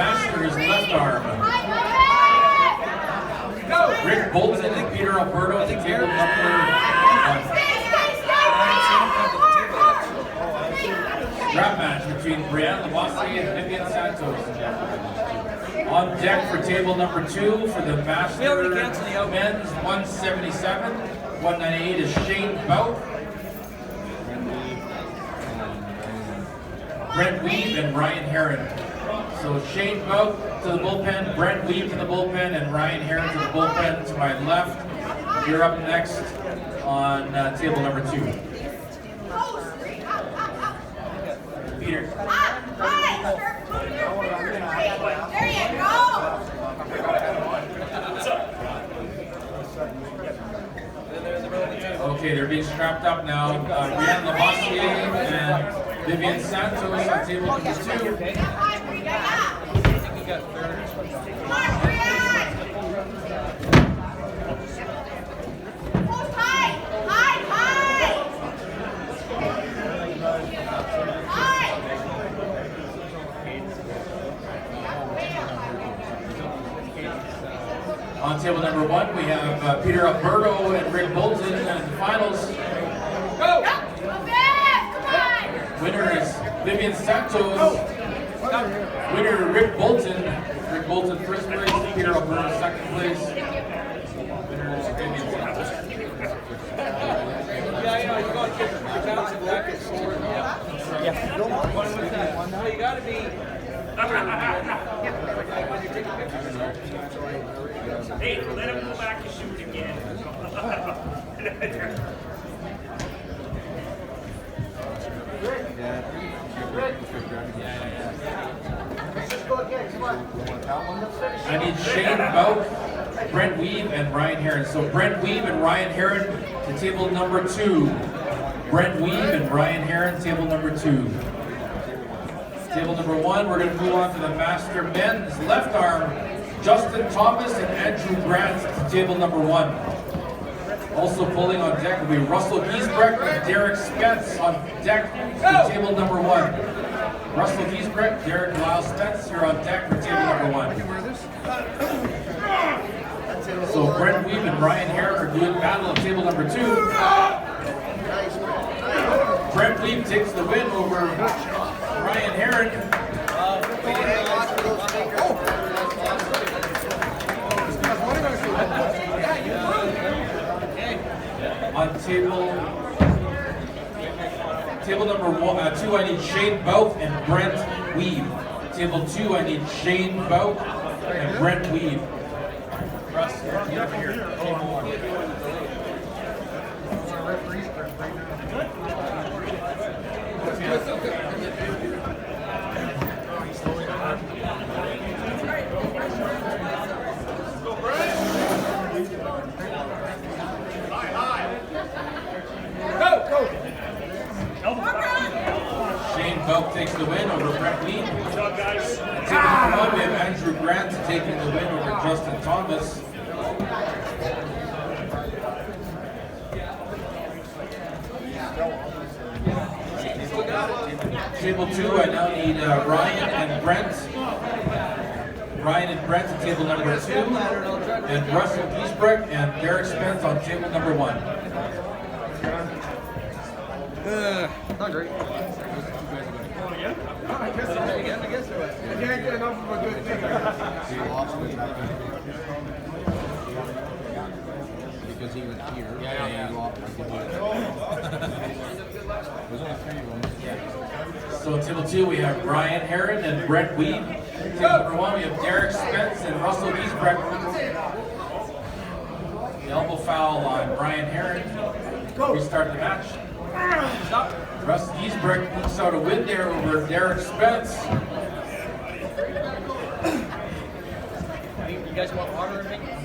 Masters left arm. Rick Bolton and Peter Alberto at the table number 1. Strap match between Brianne Lavassi and Vivian Santos. On deck for table number 2 for the Masters men's 177. 198 is Shane Bout. Brent Weave and Ryan Herron. So Shane Bout to the bullpen, Brent Weave to the bullpen, and Ryan Herron to the bullpen to my left. You're up next on table number 2. Peter. There you go. Okay, they're being strapped up now. Brianne Lavassi and Vivian Santos on table number 2. On table number 1, we have Peter Alberto and Rick Bolton in the finals. Go! Winner is Vivian Santos. Winner Rick Bolton. Rick Bolton first place, Peter Alberto second place. Winner is Vivian Santos. You got to get the bouncing back and forth. Yeah. No, you got to be. Hey, let him go back and shoot again. I need Shane Bout, Brent Weave, and Ryan Herron. So Brent Weave and Ryan Herron to table number 2. Brent Weave and Ryan Herron, table number 2. Table number 1, we're going to move on to the Master men's left arm. Justin Thomas and Andrew Grant to table number 1. Also pulling on deck will be Russell Giesbrecht and Derek Spence on deck for table number 1. Russell Giesbrecht, Derek Lyle Spence here on deck for table number 1. So Brent Weave and Ryan Herron are doing battle on table number 2. Brent Weave takes the win over Ryan Herron. On table number 2, I need Shane Bout and Brent Weave. Table 2, I need Shane Bout and Brent Weave. Russ, get over here. Shane Bout takes the win over Brent Weave. Good job, guys. Table number 1, we have Andrew Grant taking the win over Justin Thomas. Table 2, I now need Ryan and Brent. Ryan and Brent to table number 2. And Russell Giesbrecht and Derek Spence on table number 1. Not great. I guess so. You ain't getting enough of a good thing. Because he went here. So in table 2, we have Ryan Herron and Brent Weave. Table number 1, we have Derek Spence and Russell Giesbrecht. The elbow foul on Ryan Herron. Restart the match. Russ Giesbrecht looks out a win there over Derek Spence. You guys want water or anything?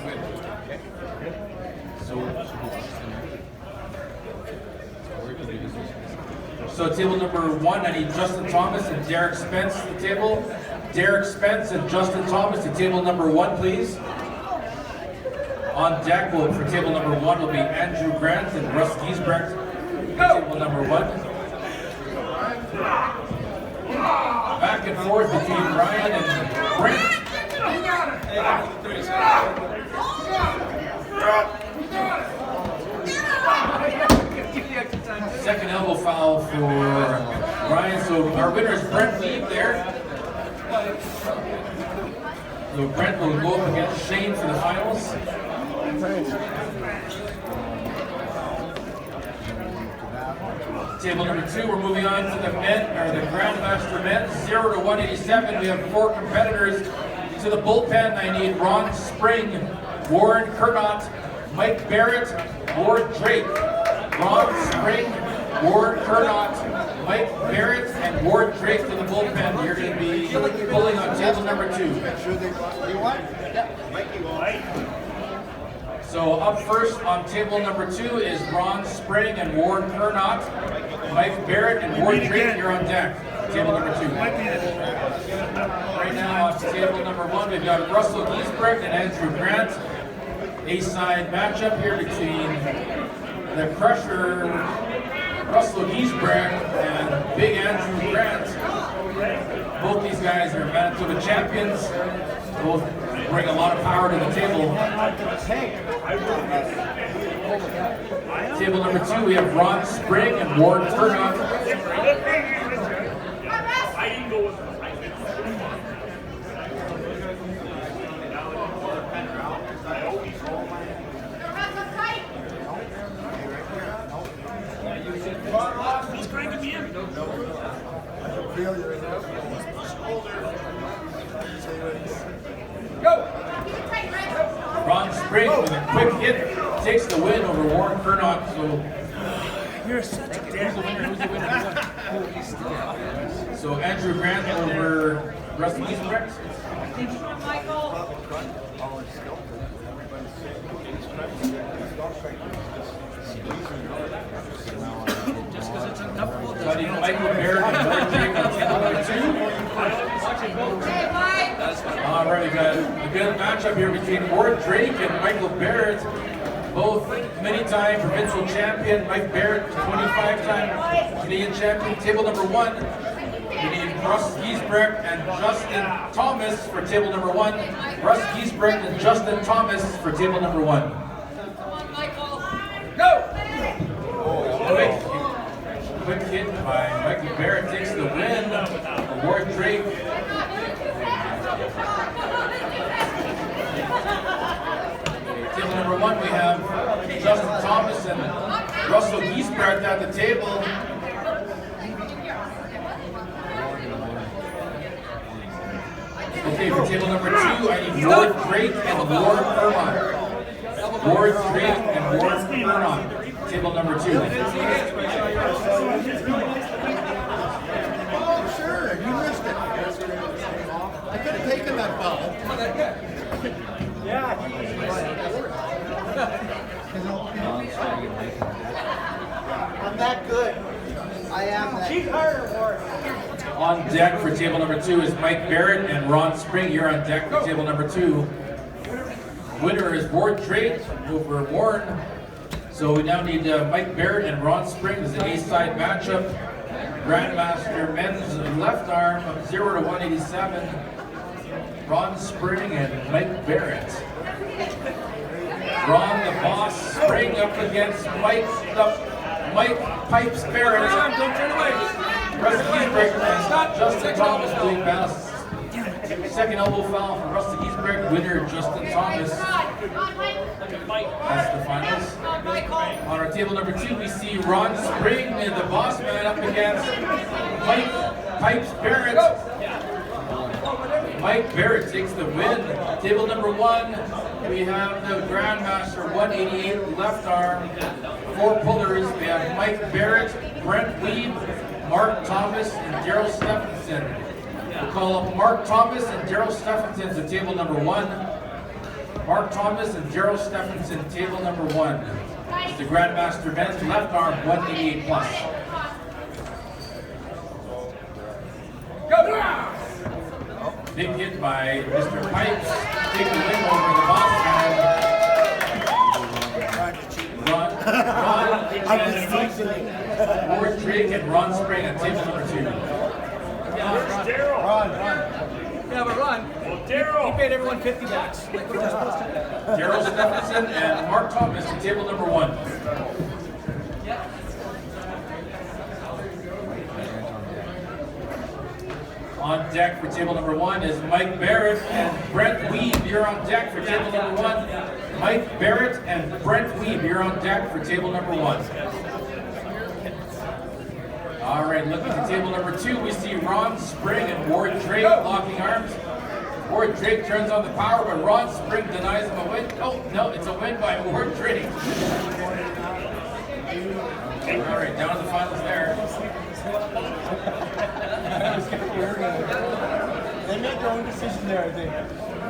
So table number 1, I need Justin Thomas and Derek Spence to the table. Derek Spence and Justin Thomas to table number 1, please. On deck for table number 1 will be Andrew Grant and Russ Giesbrecht. Table number 1. Back and forth between Ryan and Brent. Second elbow foul for Ryan. So our winner is Brent Weave there. So Brent will go up against Shane for the finals. Table number 2, we're moving on to the men, or the Grandmaster men, 0 to 187. We have 4 competitors. To the bullpen, I need Ron Spring, Warren Kernot, Mike Barrett, Ward Drake. Ron Spring, Ward Kernot, Mike Barrett, and Ward Drake to the bullpen. You're going to be pulling on table number 2. So up first on table number 2 is Ron Spring and Ward Kernot. Mike Barrett and Ward Drake, you're on deck. Table number 2. Right now on table number 1, we've got Russell Giesbrecht and Andrew Grant. A-side matchup here between the Crusher, Russell Giesbrecht, and Big Andrew Grant. Both these guys are Manitoba champions. Both bring a lot of power to the table. Table number 2, we have Ron Spring and Ward Kernot. I didn't go with He's cranking me in. Ron Spring with a quick hit takes the win over Warren Kernot. So You're such a dick. So Andrew Grant over Russell Giesbrecht. So I need Michael Barrett and Ward Drake on table number 2. All right, we got a good matchup here between Ward Drake and Michael Barrett. Both many-time provincial champion. Mike Barrett, 25-time Canadian champion. Table number 1, we need Russ Giesbrecht and Justin Thomas for table number 1. Russ Giesbrecht and Justin Thomas for table number 1. Quick hit by Michael Barrett takes the win. Ward Drake. Table number 1, we have Justin Thomas and Russell Giesbrecht at the table. Okay, for table number 2, I need Ward Drake and Ward Kernot. Ward Drake and Ward Kernot. Table number 2. Oh, sure, you missed it. I could have taken that foul. I'm that good. I am that. Keep harder for it. On deck for table number 2 is Mike Barrett and Ron Spring. You're on deck for table number 2. Winner is Ward Drake over Warren. So we now need Mike Barrett and Ron Spring. This is an A-side matchup. Grandmaster men's left arm, 0 to 187. Ron Spring and Mike Barrett. Ron the Boss Spring up against Mike Pipes Barrett. Don't turn away. Rusty Giesbrecht and Justin Thomas doing balance. Second elbow foul for Rusty Giesbrecht. Winner Justin Thomas. That's the finals. On our table number 2, we see Ron Spring and the Boss Man up against Mike Pipes Barrett. Mike Barrett takes the win. Table number 1, we have the Grandmaster 188 left arm. 4 pullers. We have Mike Barrett, Brent Weave, Mark Thomas, and Daryl Stephenson. We'll call up Mark Thomas and Daryl Stephenson to table number 1. Mark Thomas and Daryl Stephenson, table number 1. It's the Grandmaster men's left arm 188 plus. Big hit by Mr. Pipes. Take the win over the Boss Man. Ward Drake and Ron Spring at table number 2. Daryl. have a run. Well, He Daryl. paid everyone $50. Like what you're supposed to do. Daryl Stephenson and Mark Thomas to table number 1. On deck for table number 1 is Mike Barrett and Brent Weeb. You're on deck for table number 1. Mike Barrett and Brent Weeb. You're on deck for table number 1. All right, looking at table number 2, we see Ron Spring and Ward Drake locking arms. Ward Drake turns on the power, but Ron Spring denies him a win. Oh, no, it's a win by Ward Drake. All right, down to the finals there. They made their own decision there, I think.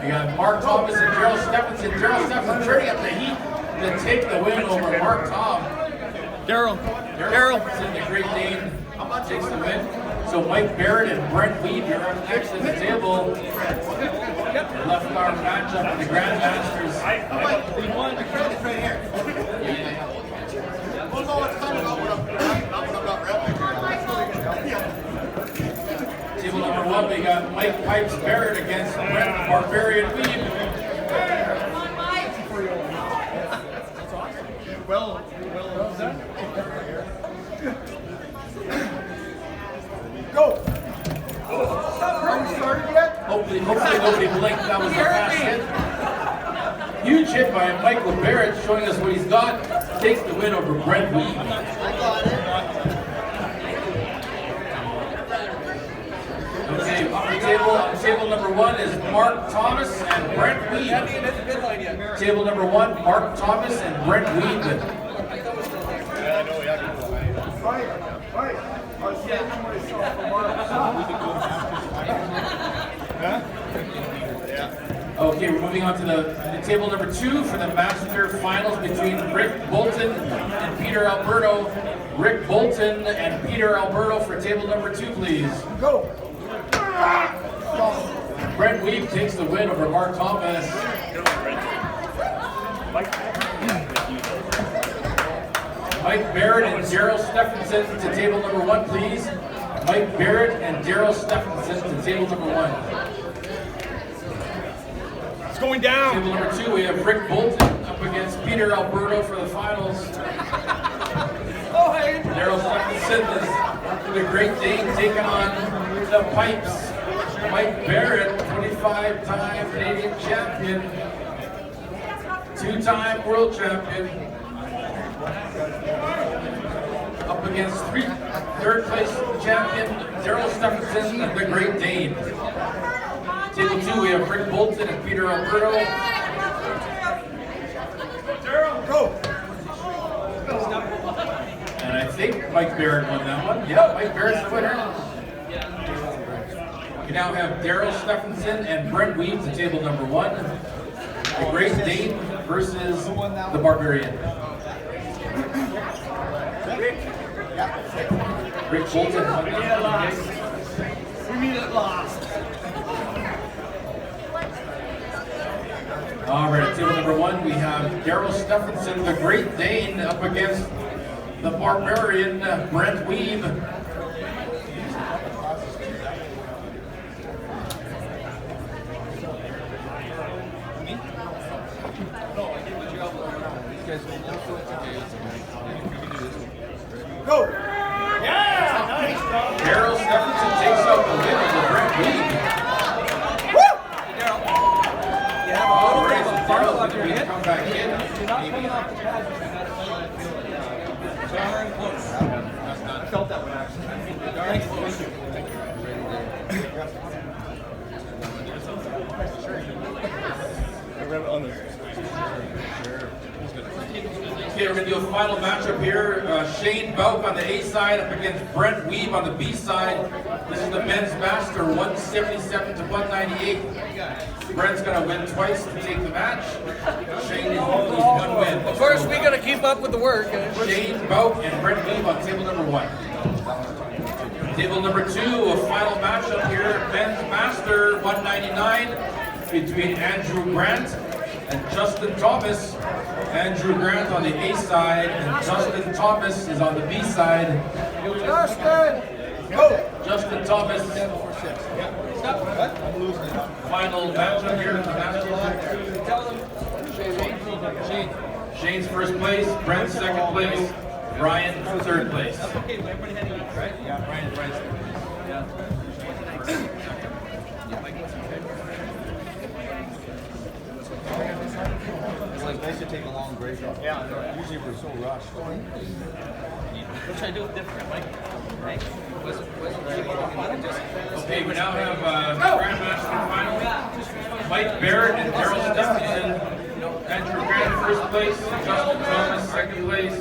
We got Mark Thomas and Daryl Stephenson. Daryl Stephenson turning up the heat to take the win over Mark Tom. Daryl. Stephenson, the Great Dane, takes the win. So Mike Barrett and Brent Weed, you're up next at the table. Left arm matchup in the Grandmasters. We won. The credit's right here. We'll know what's coming up when I'm not rapping. Table number 1, we got Mike Pipes Barrett against Brent Barbarian Weed. Well done. Go. Are we started yet? Hopefully nobody blinked. That was a fast hit. Huge hit by Michael Barrett, showing us what he's got. Takes the win over Brent Weed. I got it. Okay, on table number 1 is Mark Thomas and Brent Weed. Table number 1, Mark Thomas and Brent Weed. Right. I was saving myself for Okay, we're moving on to the table number 2 for the Master Finals between Rick Bolton and Peter Alberto. Rick Bolton and Peter Alberto for table number 2, please. Go. Brent Weeb takes the win over Mark Thomas. Mike Barrett and Daryl Stephenson to table number 1, please. Mike Barrett and Daryl Stephenson to table number 1. It's going down. Table number 2, we have Rick Bolton up against Peter Alberto for the finals. Daryl Stephenson is the Great Dane taking on the Pipes. Mike Barrett, 25-time Canadian champion, 2-time world champion. Up against third place champion Daryl Stephenson and the Great Dane. Table 2, we have Rick Bolton and Peter Alberto. Daryl, go. And I think Mike Barrett won that one. Yeah, Mike Barrett's the winner. We now have Daryl Stephenson and Brent Weed to table number 1. The Great Dane versus the Barbarian. Rick Bolton won that one. We meet at last. All right, table number 1, we have Daryl Stephenson, the Great Dane, up against the Barbarian, Brent Weeb. Go. Daryl Stephenson takes out the win over Brent Weeb. All right, so Daryl's going to be come back in. You're not coming off the pad. I felt that one actually. Thank Okay, we're going to do a final matchup here. Shane Bouk on the A side up against Brent Weeb on the B side. This is the men's master, 177 to 198. Brent's going to win twice to take the match. Shane is only 1 win. Of course, we got to keep up with the work. Shane Bouk and Brent Weeb on table number 1. Table number 2, a final matchup here. Men's master, 199, between Andrew Grant and Justin Thomas. Andrew Grant on the A side and Justin Thomas is on the B side. Justin, go. Justin Thomas Final matchup here. Shane's first place, Brent's second place, Ryan third place. Okay, everybody had to eat, right? Yeah, Ryan's third. Yeah. It's like nice to take a long break. Yeah, usually we're so rushed. What should I do different, Mike? Right? Okay, we now have Grandmaster final. Mike Barrett and Daryl Stephenson. Andrew Grant first place, Justin Thomas second place,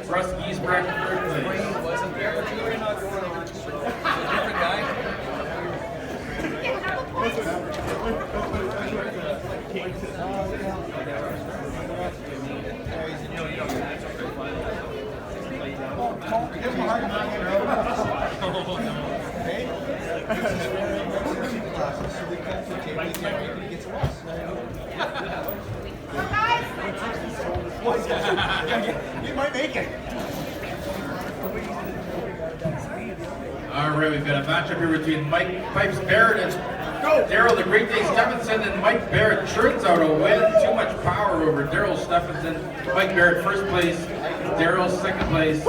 Russ Giesbrecht third place. Wasn't there? You're not going on. Different guy. Give him a hard time, so we come to the table, he can't make it against us. You might make it. All right, we've got a matchup here between Mike Pipes Barrett and Daryl the Great Day Stephenson, and Mike Barrett churns out a win. Too much power over Daryl Stephenson. Mike Barrett first place, Daryl second place,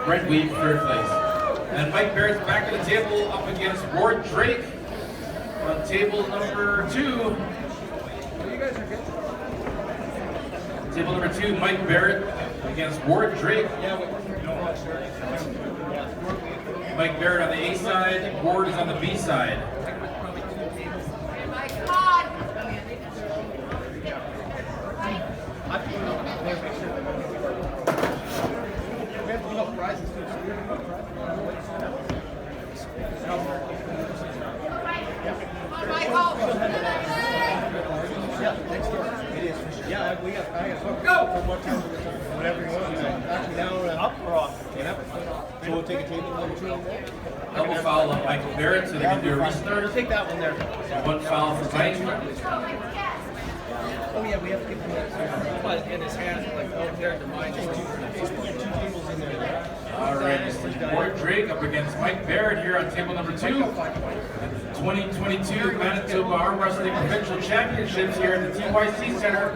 Brent Weed third place. And Mike Barrett's back at the table up against Ward Drake on table number 2. Table number 2, Mike Barrett against Ward Drake. Mike Barrett on the A side, Ward is on the B side. Yeah, we got. Go. Whatever you want. Actually, down up or off. So we'll take a table number 2 on there. Double foul on Mike Barrett, so they can do a restart. Take that one there. One foul for Mike. Oh yeah, we have to get him that in his hand, like over there to mine. Just put 2 tables in there. All right, Ward Drake up against Mike Barrett here on table number 2. 2022 Manitoba Arm Wrestling Provincial Championships here at the TYC Center.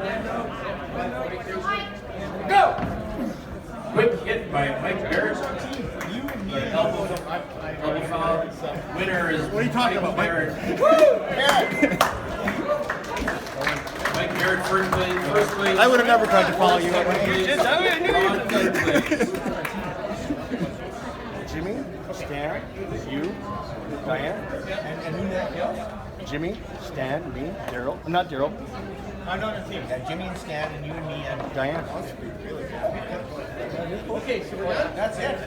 Go! Quick hit by Mike Barrett. Double foul. Winner is What are you talking about, Mike? Barrett. Mike Barrett first place. I would have never tried to follow you. Jimmy, Stan, you, Diane, and who else? Jimmy, Stan, me, Daryl. Not Daryl. I'm not a team. Jimmy and Stan, and you and me and Diane. Okay, so we're done? That's it.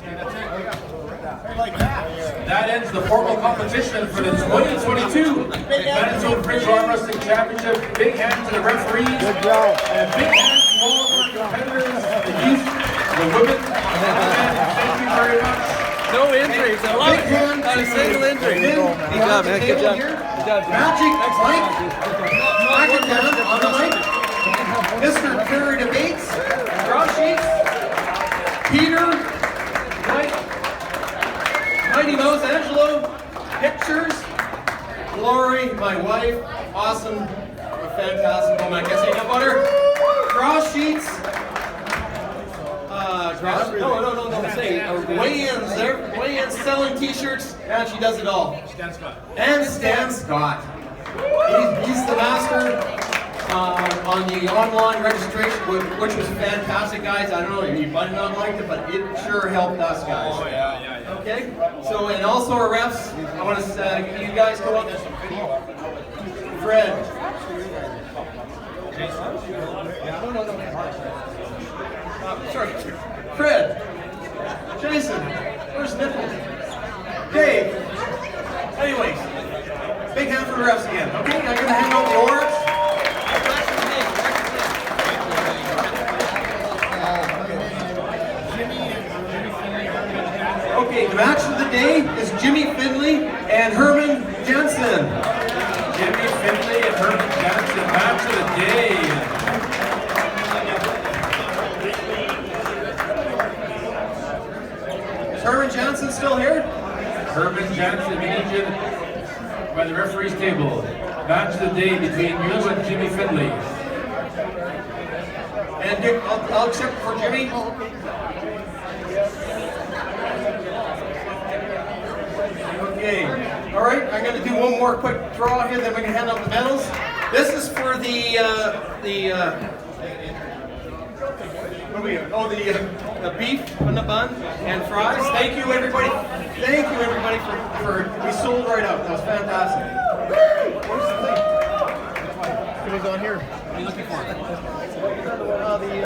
Like that. That ends the formal competition for the 2022 Manitoba Provincial Arm Wrestling Championship. Big hand to the referees. Good job. And big hand to all of our competitors, the youth, the women. Thank you very much. No injuries. I love it. Not a single injury. Good job, man. Good job. Good job. Magic Mike, knock it down on the mic. Mr. Curry Debates, draw sheets, Peter, Mike, Mighty Mouse Angelo, pictures, Lori, my wife, awesome, a fantastic woman. I guess I got butter. Draw sheets. No. Say weigh-ins. Weigh-ins, selling T-shirts, and she does it all. Stan Scott. And Stan Scott. He's the master on the online registration, which was fantastic, guys. I don't know if you might not liked it, but it sure helped us, guys. Oh, yeah. Okay. So, and also our refs. I want to can you guys go up? Fred. Sorry. Fred. Jason. Where's Nichols? Dave. Anyways, big hand for the refs again. Okay, I'm gonna hang out the orbs. Okay, the match of the day is Jimmy Finley and Herman Jensen. Jimmy Finley and Herman Johnson, match of the day. Is Herman Jensen still here? Herman Johnson, we need you. by the referee's table. Match of the day between you and Jimmy Finley. And Dick, I'll check for Jimmy. Okay. All right. I'm going to do one more quick draw here, then we can hand out the medals. This is for the beef on the bun and fries. Thank you, everybody. Thank you, everybody, for we sold right out. That was fantastic. Where's the thing? It was on here. What are you looking for?